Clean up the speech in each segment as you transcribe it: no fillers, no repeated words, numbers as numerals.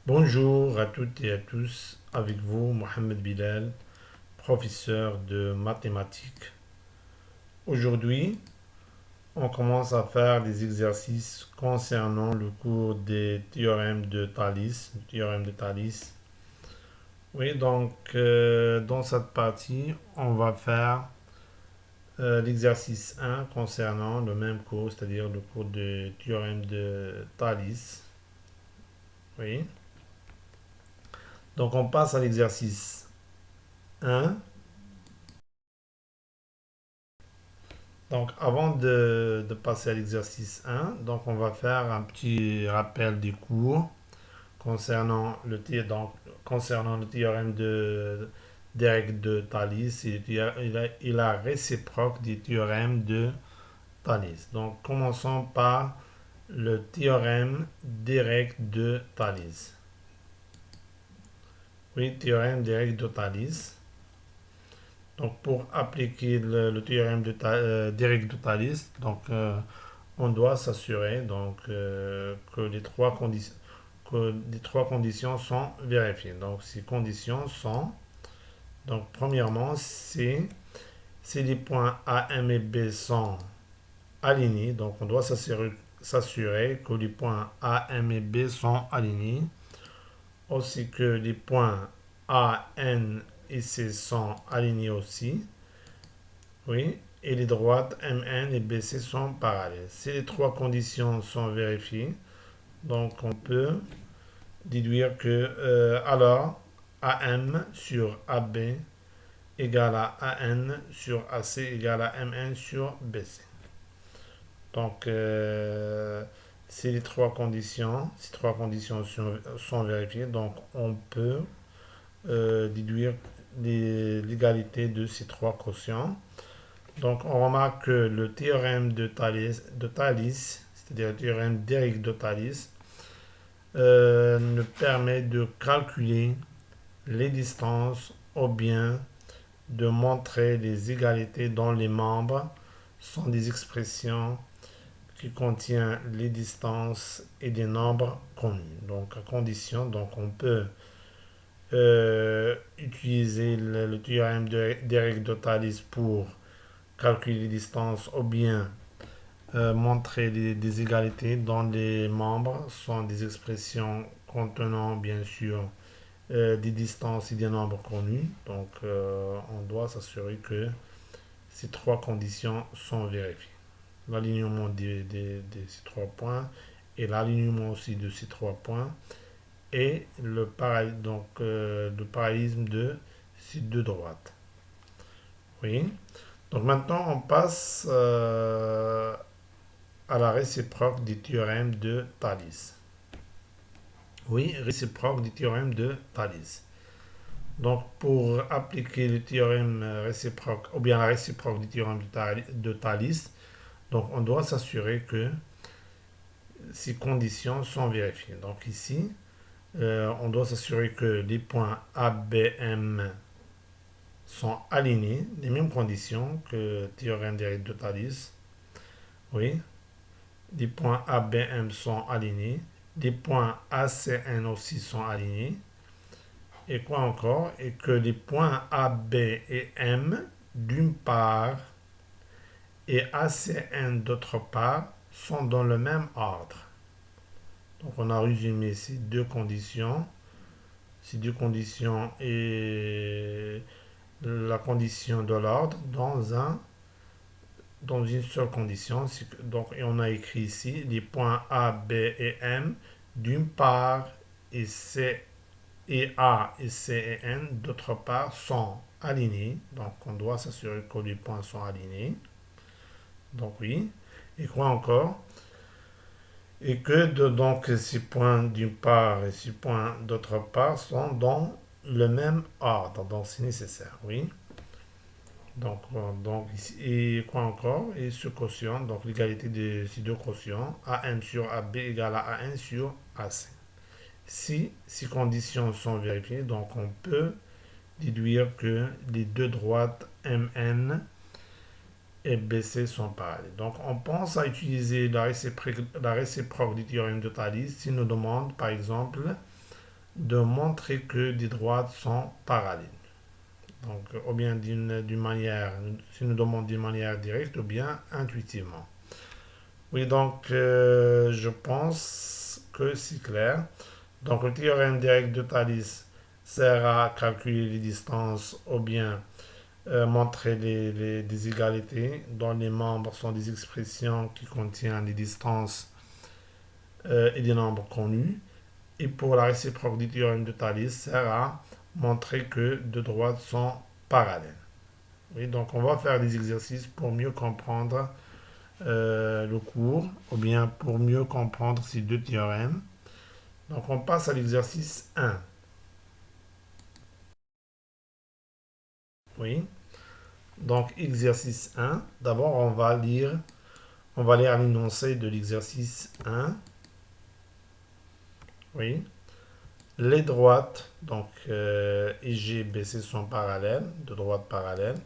Bonjour à toutes et à tous, avec vous Mohamed Bilal, professeur de mathématiques. Aujourd'hui, on commence à faire des exercices concernant le cours des théorèmes de Thalès. Oui, donc dans cette partie, on va faire l'exercice 1 concernant le même cours, c'est-à-dire le cours de théorème de Thalès. Oui, donc on passe à l'exercice 1. Donc, avant de passer à l'exercice 1, donc on va faire un petit rappel des cours concernant le théorème des règles de Thalès et la réciproque du théorème de Thalès. Donc, commençons par le théorème des règles de Thalès. Oui, théorème des règles de Thalès. Donc, pour appliquer le théorème des règles de Thalès, on doit s'assurer que les trois conditions sont vérifiées. Donc, ces conditions sont, donc, premièrement, si les points A, M et B sont alignés, donc on doit s'assurer que les points A, M et B sont alignés, aussi que les points A, N et C sont alignés aussi. Oui, et les droites MN et BC sont parallèles. Si les trois conditions sont vérifiées, donc on peut déduire que alors AM sur AB égale à AN sur AC égale à MN sur BC. Donc si ces trois conditions sont vérifiées, donc on peut déduire l'égalité de ces trois quotients. Donc, on remarque que le théorème de Thalès, c'est-à-dire le théorème d'Éric de Thalès, nous permet de calculer les distances ou bien de montrer les égalités dont les membres sont des expressions qui contiennent les distances et des nombres connus. Donc, à condition, donc on peut utiliser le théorème d'Éric de Thalès pour calculer les distances ou bien montrer des égalités dont les membres sont des expressions contenant bien sûr des distances et des nombres connus. Donc on doit s'assurer que ces trois conditions sont vérifiées. L'alignement de ces trois points et l'alignement aussi de ces trois points et le parallélisme de ces deux droites. Oui. Donc maintenant, on passe à la réciproque du théorème de Thalès. Oui, réciproque du théorème de Thalès. Donc pour appliquer le théorème réciproque, ou bien la réciproque du théorème de Thalès, donc on doit s'assurer que ces conditions sont vérifiées. Donc ici, on doit s'assurer que les points A, B, M sont alignés, les mêmes conditions que le théorème de Thalès. Oui, les points A, B, M sont alignés. Les points A, C, N aussi sont alignés. Et quoi encore? Et que les points A, B et M d'une part et A, C, N d'autre part sont dans le même ordre. Donc on a résumé ces deux conditions. Ces deux conditions et la condition de l'ordre dans une seule condition. Donc, et on a écrit ici les points A, B et M d'une part et C et A et C et N d'autre part sont alignés. Donc, on doit s'assurer que les points sont alignés. Donc, oui. Et quoi encore? Et que donc ces points d'une part et ces points d'autre part sont dans le même ordre. Donc, c'est nécessaire, oui. Donc ici, et quoi encore? Et ce quotient, donc l'égalité de ces deux quotients, AN sur AB égale à AN sur AC. Si ces conditions sont vérifiées, donc on peut déduire que les deux droites MN et BC sont parallèles. Donc on pense à utiliser la réciproque du théorème de Thalès si nous demande par exemple de montrer que des droites sont parallèles. Donc, ou bien d'une manière, si nous demandons d'une manière directe ou bien intuitivement. Oui, donc je pense que c'est clair. Donc, le théorème direct de Thalès sert à calculer les distances ou bien montrer des égalités dont les membres sont des expressions qui contiennent des distances et des nombres connus. Et pour la réciproque du théorème de Thalès, sert à montrer que deux droites sont parallèles. Oui, donc on va faire des exercices pour mieux comprendre le cours ou bien pour mieux comprendre ces deux théorèmes. Donc on passe à l'exercice 1. Oui, donc exercice 1. D'abord on va lire l'énoncé de l'exercice 1. Oui, les droites, donc IG, BC sont parallèles, deux droites parallèles,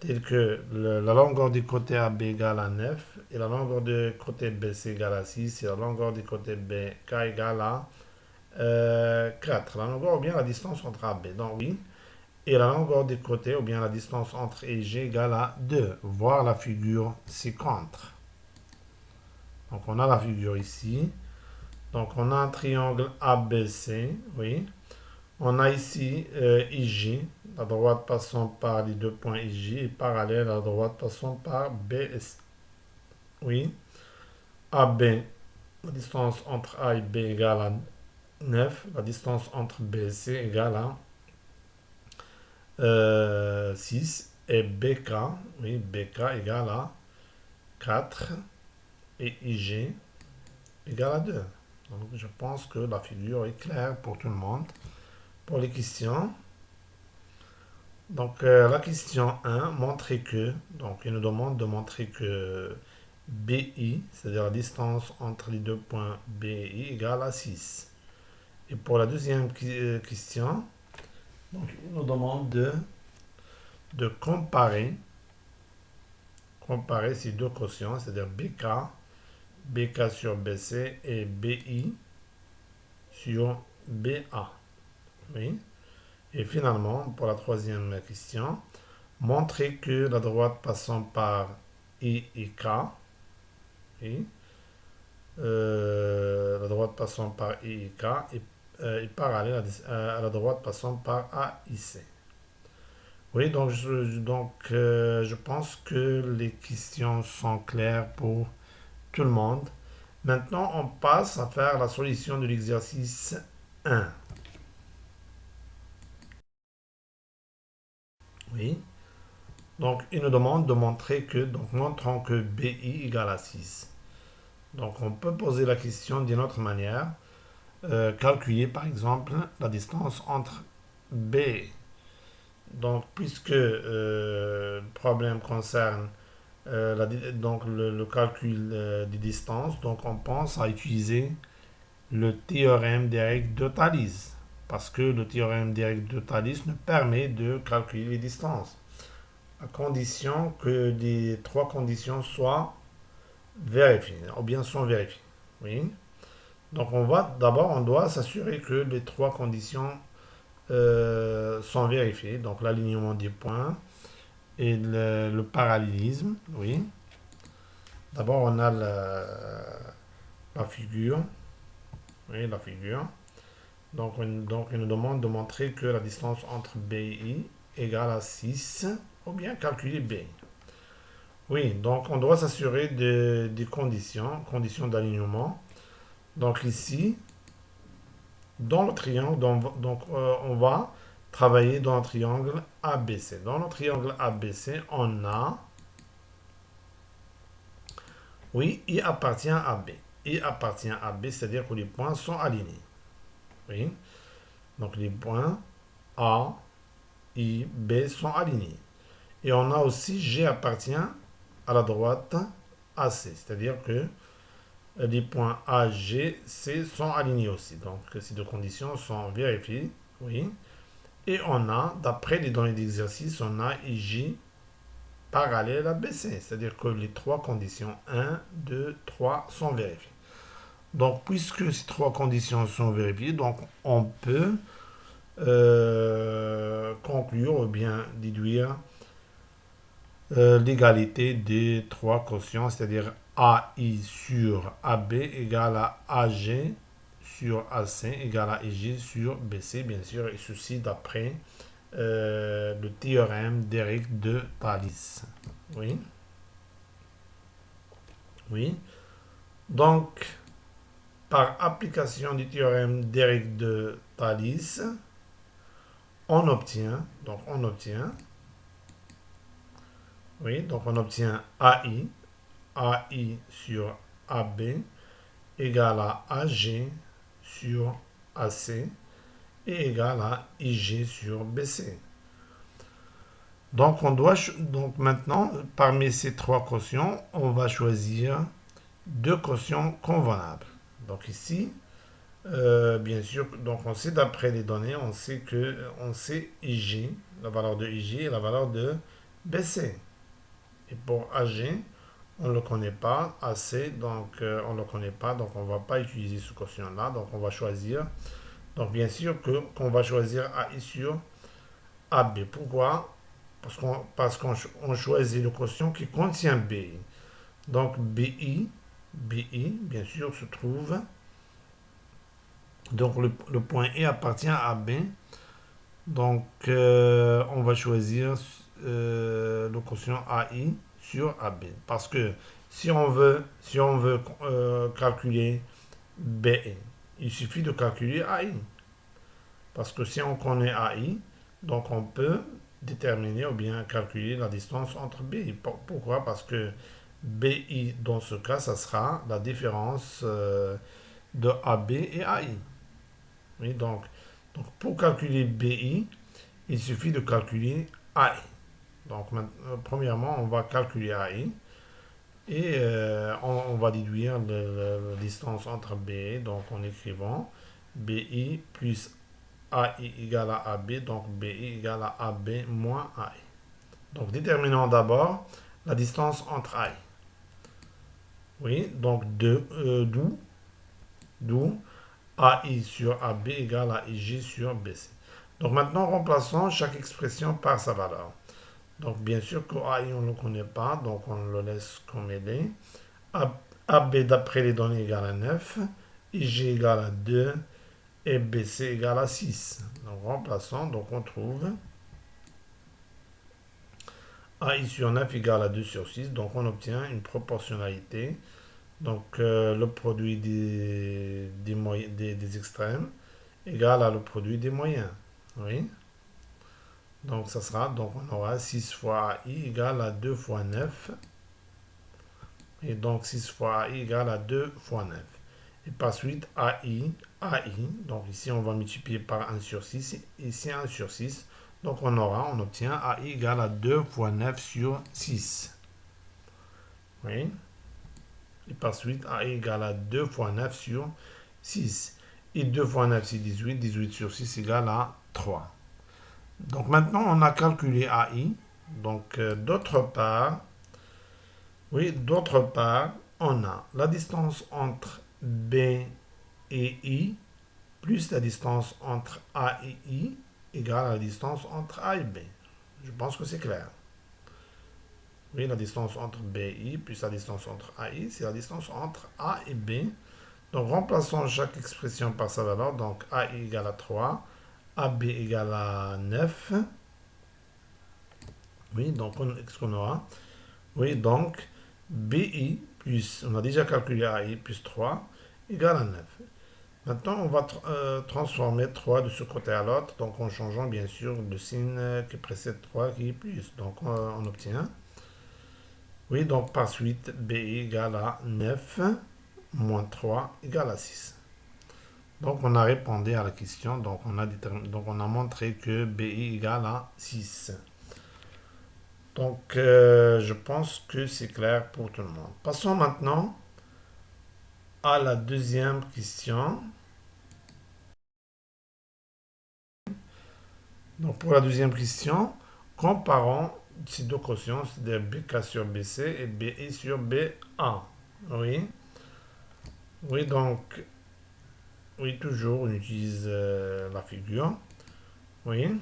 telles que la longueur du côté AB égale à 9 et la longueur du côté BC égale à 6 et la longueur du côté BK égale à 4. La longueur ou bien la distance entre AB, donc oui. Et la longueur du côté ou bien la distance entre IG égale à 2. Voir la figure ci-contre. Donc on a la figure ici. Donc on a un triangle ABC, oui. On a ici IG, la droite passant par les deux points IG et parallèle à la droite passant par BS. Oui. AB, la distance entre A et B égale à 9. La distance entre B et C égale à 6. Et BK, oui, BK égale à 4. Et IG égale à 2. Donc je pense que la figure est claire pour tout le monde. Pour les questions, donc la question 1, montrer que, donc il nous demande de montrer que BI, c'est-à-dire la distance entre les deux points B et I, égale à 6. Et pour la deuxième question, donc il nous demande de comparer ces deux quotients, c'est-à-dire BK sur BC et BI sur BA. Oui. Et finalement, pour la troisième question, montrer que la droite passant par I et K, oui, la droite passant par I et K est parallèle à la droite passant par A et C. Oui, donc je pense que les questions sont claires pour tout le monde. Maintenant, on passe à faire la solution de l'exercice 1. Oui. Donc, il nous demande de montrer que, donc montrons que BI égale à 6. Donc, on peut poser la question d'une autre manière. Calculer, par exemple, la distance entre B. Donc, puisque le problème concerne donc le calcul des distances, donc on pense à utiliser le théorème des règles de Thalès. Parce que le théorème des règles de Thalès nous permet de calculer les distances, à condition que les trois conditions soient vérifiées, ou bien sont vérifiées. Oui. Donc d'abord, on doit s'assurer que les trois conditions sont vérifiées. Donc l'alignement des points et le parallélisme. Oui. D'abord, on a la figure. Oui, la figure. Donc, il nous demande de montrer que la distance entre B et I égale à 6, ou bien calculer B. Oui, donc on doit s'assurer des conditions d'alignement. Donc ici, dans le triangle, on va travailler dans le triangle ABC. Dans le triangle ABC, on a, oui, I appartient à B. I appartient à B, c'est-à-dire que les points sont alignés. Oui, donc les points A, I, B sont alignés. Et on a aussi G appartient à la droite AC, c'est-à-dire que les points A, G, C sont alignés aussi. Donc ces deux conditions sont vérifiées. Oui. Et on a, d'après les données d'exercice, on a IJ parallèle à BC. C'est-à-dire que les trois conditions 1, 2, 3 sont vérifiées. Donc, puisque ces trois conditions sont vérifiées, donc on peut conclure ou bien déduire l'égalité des trois quotients, c'est-à-dire AI sur AB égale à AG sur AC égale à EG sur BC, bien sûr, et ceci d'après le théorème d'Éric de Thalès. Oui, oui. Donc, par application du théorème d'Éric de Thalès, on obtient, oui, donc on obtient AI sur AB égale à AG sur AC et égale à IG sur BC. Donc, donc maintenant, parmi ces trois quotients, on va choisir deux quotients convenables. Donc ici, bien sûr, donc on sait d'après les données, on sait IG, la valeur de IG et la valeur de BC. Et pour AG, on ne le connaît pas, AC, donc on ne le connaît pas, donc on ne va pas utiliser ce quotient-là, donc on va choisir. Donc bien sûr qu'on va choisir AI sur AB. Pourquoi? Parce qu'on choisit le quotient qui contient BI. Donc BI, bien sûr, se trouve. Donc le point E appartient à B. Donc on va choisir le quotient AI sur AB. Parce que si on veut calculer BI, il suffit de calculer AI. Parce que si on connaît AI, donc on peut déterminer ou bien calculer la distance entre BI. Pourquoi? Parce que BI, dans ce cas, ça sera la différence de AB et AI. Oui, donc pour calculer BI, il suffit de calculer AI. Donc, premièrement, on va calculer AI et on va déduire la distance entre BI, donc en écrivant BI plus AI égale à AB, donc BI égale à AB moins AI. Donc, déterminons d'abord la distance entre AI. Oui, donc d'où AI sur AB égale à IG sur BC. Donc maintenant, remplaçons chaque expression par sa valeur. Donc bien sûr que AI, on ne le connaît pas, donc on le laisse comme il est. AB d'après les données égale à 9, IG égale à 2 et BC égale à 6. Donc remplaçons, donc on trouve AI sur 9 égale à 2 sur 6, donc on obtient une proportionnalité. Donc le produit des extrêmes égale à le produit des moyens. Oui. Donc ça sera, donc on aura 6 fois AI égale à 2 fois 9. Et donc 6 fois AI égale à 2 fois 9. Et par suite AI, donc ici on va multiplier par 1 sur 6, ici 1 sur 6. Donc on obtient AI égale à 2 fois 9 sur 6. Oui. Et par suite AI égale à 2 fois 9 sur 6. Et 2 fois 9 c'est 18, 18 sur 6 égale à 3. Donc maintenant, on a calculé AI. Donc d'autre part, on a la distance entre B et I plus la distance entre A et I égale à la distance entre A et B. Je pense que c'est clair. Oui, la distance entre B et I plus la distance entre A et I, c'est la distance entre A et B. Donc remplaçons chaque expression par sa valeur. Donc AI égale à 3, AB égale à 9. Oui, donc qu'est-ce qu'on aura? Oui, donc BI plus, on a déjà calculé AI plus 3 égale à 9. Maintenant, on va transformer 3 de ce côté à l'autre, donc en changeant bien sûr le signe qui précède 3 qui est plus. Donc on obtient, oui, donc par suite, BI égale à 9 moins 3 égale à 6. Donc on a répondu à la question, donc on a montré que BI égale à 6. Donc je pense que c'est clair pour tout le monde. Passons maintenant à la deuxième question. Donc pour la deuxième question, comparons ces deux quotients, c'est-à-dire BK sur BC et BI sur BA. Oui. Oui, donc, oui, toujours, on utilise la figure. Oui.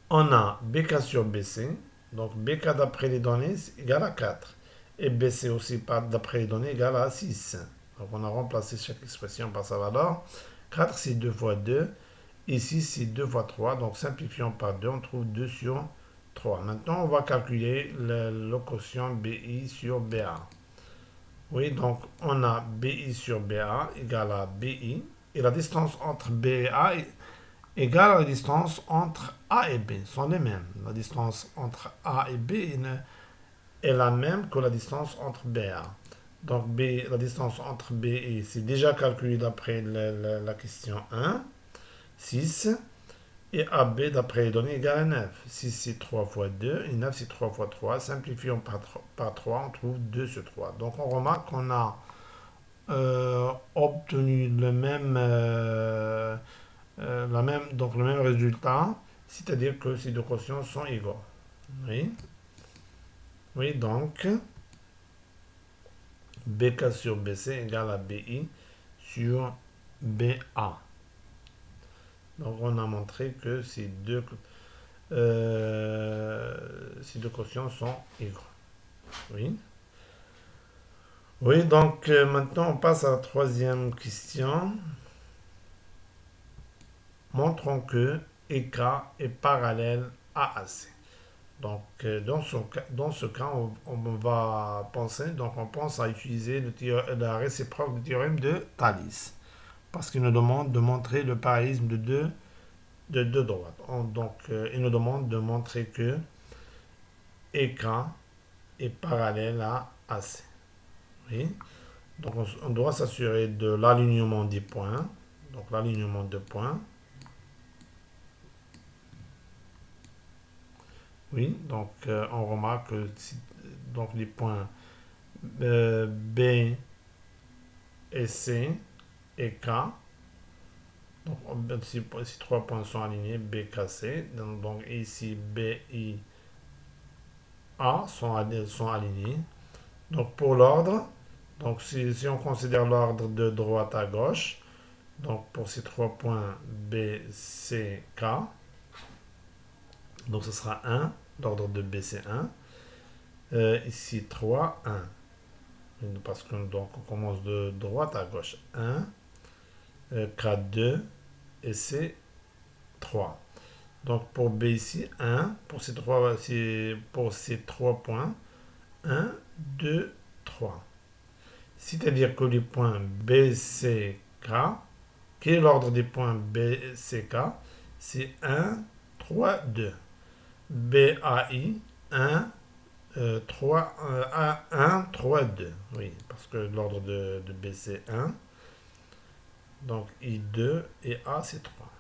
On a BK sur BC. Donc, BK d'après les données c'est égal à 4. Et BC aussi d'après les données égal à 6. Donc, on a remplacé chaque expression par sa valeur. 4, c'est 2 fois 2. Ici, c'est 2 fois 3. Donc, simplifiant par 2, on trouve 2 sur 3. Maintenant, on va calculer le quotient BI sur BA. Oui, donc on a BI sur BA égale à BI. Et la distance entre B et A est égale à la distance entre A et B. Sont les mêmes. La distance entre A et B est la même que la distance entre B et A. Donc la distance entre B et C, c'est déjà calculé d'après la question 1, 6. Et AB, d'après les données, égale à 9. 6, c'est 3 fois 2. Et 9, c'est 3 fois 3. Simplifions par 3, on trouve 2 sur 3. Donc, on remarque qu'on a obtenu donc le même résultat, c'est-à-dire que ces deux quotients sont égaux. Oui, oui, donc BK sur BC égale à BI sur BA. Donc, on a montré que ces deux quotients sont égaux. Oui. Oui, donc maintenant on passe à la troisième question. Montrons que EK est parallèle à AC. Donc dans ce cas, on va penser, donc on pense à utiliser la réciproque du théorème de Thalès. Parce qu'il nous demande de montrer le parallélisme de deux droites. Donc il nous demande de montrer que EK est parallèle à AC. Oui. Donc on doit s'assurer de l'alignement des points. Donc l'alignement de points. Oui, donc on remarque que donc les points B et C et K. Donc si trois points sont alignés, B, K, C. Donc ici B, I, A sont alignés. Donc pour l'ordre, donc si on considère l'ordre de droite à gauche, donc pour ces trois points B, C, K, donc ce sera 1, l'ordre de B c'est 1. Ici 3, 1. Parce que donc on commence de droite à gauche. 1, K 2 et C 3. Donc pour B ici, 1, pour ces trois points, 1, 2, 3. C'est-à-dire que les points B, C, K, quel est l'ordre des points B, C, K? C'est 1, 3, 2. B, A, I, 1, 3, 1, 3, 2. Oui, parce que l'ordre de B, c'est 1. Donc I, 2 et A, c'est 3.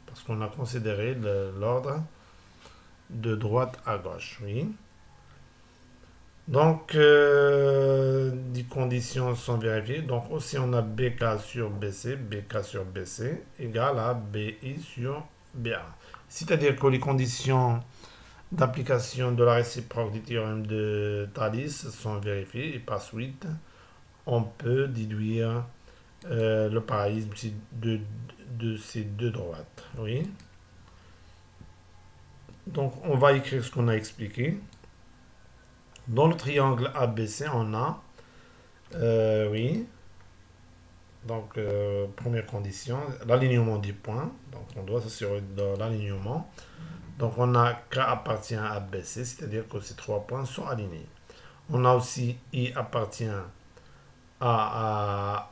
Parce qu'on a considéré l'ordre de droite à gauche. Oui. Donc, les conditions sont vérifiées. Donc, aussi, on a BK sur BC égale à BI sur BA. C'est-à-dire que les conditions d'application de la réciproque du théorème de Thalès sont vérifiées et par suite, on peut déduire le parallélisme de ces deux droites. Oui. Donc, on va écrire ce qu'on a expliqué. Dans le triangle ABC, on a, oui, donc première condition, l'alignement des points. Donc, on doit s'assurer de l'alignement. Donc, on a K appartient à BC, c'est-à-dire que ces trois points sont alignés. On a aussi I appartient à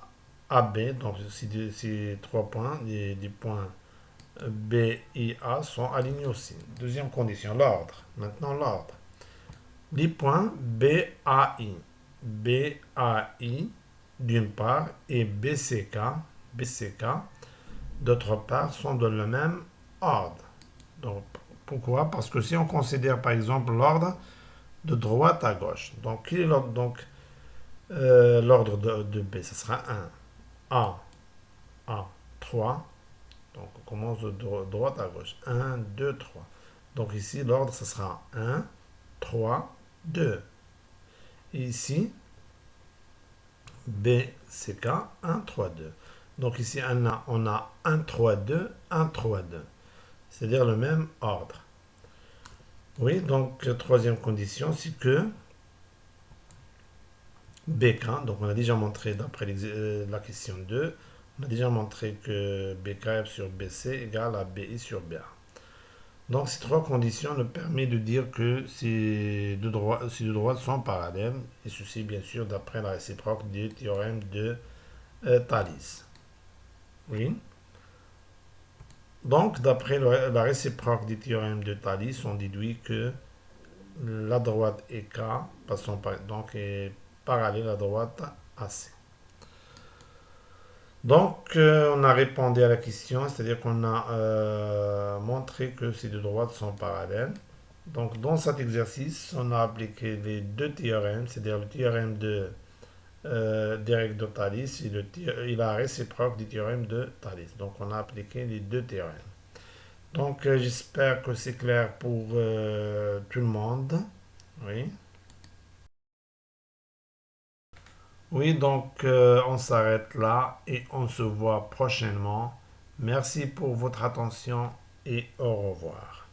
B, donc ces trois points, des points B, I, A sont alignés aussi. Deuxième condition, l'ordre. Maintenant, l'ordre. Les points B, A, I. B, A, I, d'une part, et BCK, d'autre part, sont dans le même ordre. Donc, pourquoi? Parce que si on considère, par exemple, l'ordre de droite à gauche. Donc, quel est l'ordre? Donc, l'ordre de B, ce sera 1. A, 3. Donc, on commence de droite à gauche. 1, 2, 3. Donc, ici, l'ordre, ce sera 1, 3, 2. Et ici, B, c'est K, 1, 3, 2. Donc ici, on a 1, 3, 2, 1, 3, 2. C'est-à-dire le même ordre. Oui, donc troisième condition, c'est que BK, donc on a déjà montré d'après la question 2, on a déjà montré que BK sur BC égale à BI sur BA. Donc ces trois conditions nous permettent de dire que ces deux droites sont parallèles, et ceci bien sûr d'après la réciproque du théorème de Thalès. Oui. Donc d'après la réciproque du théorème de Thalès, on déduit que la droite EK donc est parallèle à la droite AC. Donc, on a répondu à la question, c'est-à-dire qu'on a montré que ces deux droites sont parallèles. Donc, dans cet exercice, on a appliqué les deux théorèmes, c'est-à-dire le théorème de Dirac de Thalès et la réciproque du théorème de Thalès. Donc, on a appliqué les deux théorèmes. Donc, j'espère que c'est clair pour tout le monde. Oui. Oui, donc on s'arrête là et on se voit prochainement. Merci pour votre attention et au revoir.